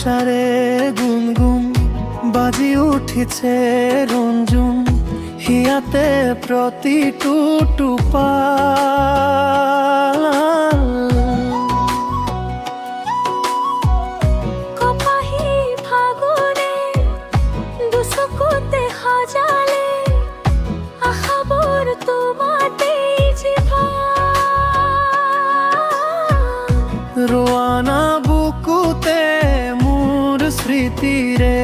সংসাৰে গুনগুন বাজি উঠিছে ৰঞ্জুন হিয়াতে প্ৰতিটো টোপাল কপাহী ফাগুনে দুচকুতে সজালে আশাবোৰ তোমাতেই জিভা ৰোৱানা বুকুতে মোৰ স্মৃতিৰে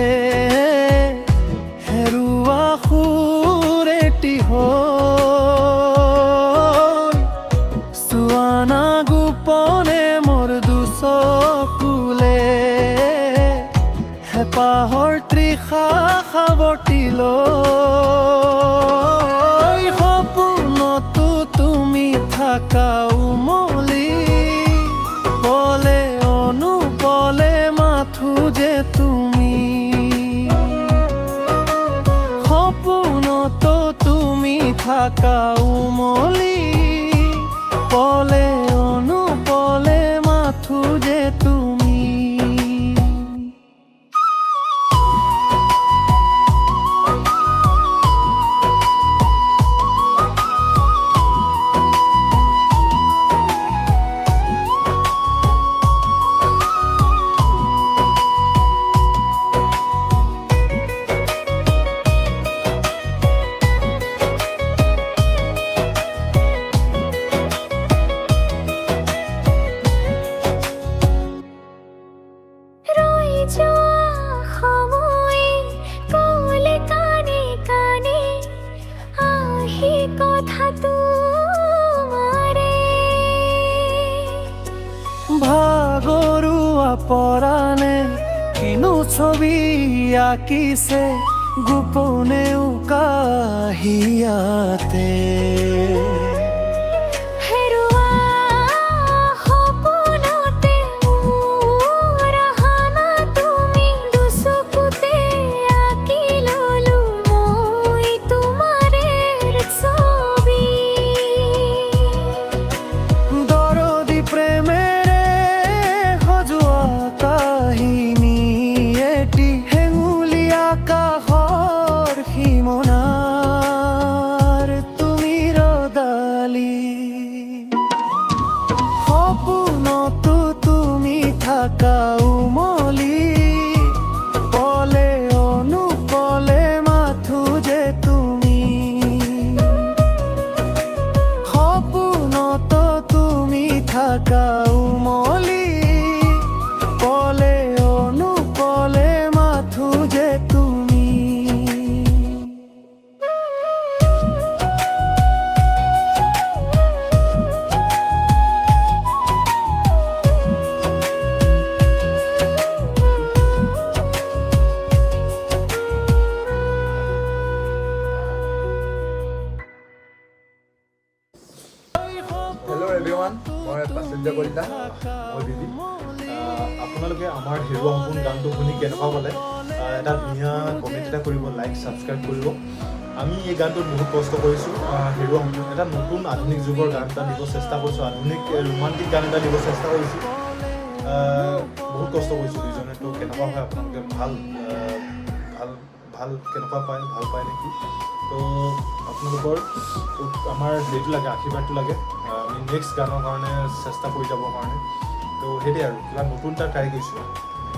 হেৰুৱা সুৰেটি হ'ল চুৱানা গোপনে মোৰ দুচকুলে হেঁপাহৰ তৃষা সাৱটি লৈ সপোনতো তুমি থাকা উমলি পলে অনুপলে মাথো যে তুমি সপোনতো তুমি থাকা উমলি পলে অনুপলে মাথো যে তুমি ৰৈ যোৱা সময় কলে কানে কানে আহি কথা তোমাৰে ভাগৰুৱা পৰাণে কিনো ছবি আঁকিছে গোপনে উকাহিয়াতে হেৰুৱা সপোনতে মোৰ অহা তুমি দুচকুতে আঁকি ললো মই তোমাৰে ছবি দৰদি প্ৰেমেৰে সজোৱা কাহিনী এটি হেঙুলি আকাশৰ সীমনাৰ তুমি ৰদালি সপোনতো তুমি থাকা উমলি পলে অনুপলে মাথো যে তুমি সপোনতো তুমি থাকা উমলি পলে অনুপলে মাথো যে তুমি হেল্ল' এভৰিৱান, মই প্ৰাচুৰ্য কলিতা, মই দিদি। আপোনালোকে আমাৰ হেৰুৱা সপোন গানটো শুনি কেনেকুৱা পালে এটা ধুনীয়া কমেণ্ট এটা কৰিব, লাইক ছাবস্ক্ৰাইব কৰিব। আমি এই গানটোত বহুত কষ্ট কৰিছোঁ। হেৰুৱা সপোন এটা নতুন আধুনিক যুগৰ গান এটা দিব চেষ্টা কৰিছোঁ, আধুনিক ৰোমান্টিক গান এটা দিব চেষ্টা কৰিছোঁ। বহুত কষ্ট কৰিছোঁ দুইজনে। তো কেনেকুৱা হয় আপোনালোকে ভাল কেনেকুৱা পায়, ভাল পায় নেকি? তো আপোনালোকৰ আমাৰ হেৰিটো লাগে, আশীৰ্বাদটো লাগে। আমি নেক্সট গানৰ কাৰণে চেষ্টা কৰি যাবৰ কাৰণে। তো সেইটোৱে আৰু কিবা নতুন এটা ট্ৰাই কৰিছোঁ,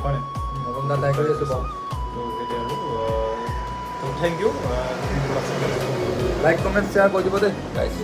হয়নে? নতুন এটা ট্ৰাই কৰি আছোঁ বাৰু। তো সেইটোৱে আৰু তো thank you. Like comment share কৰি দিব দেই গাইজ।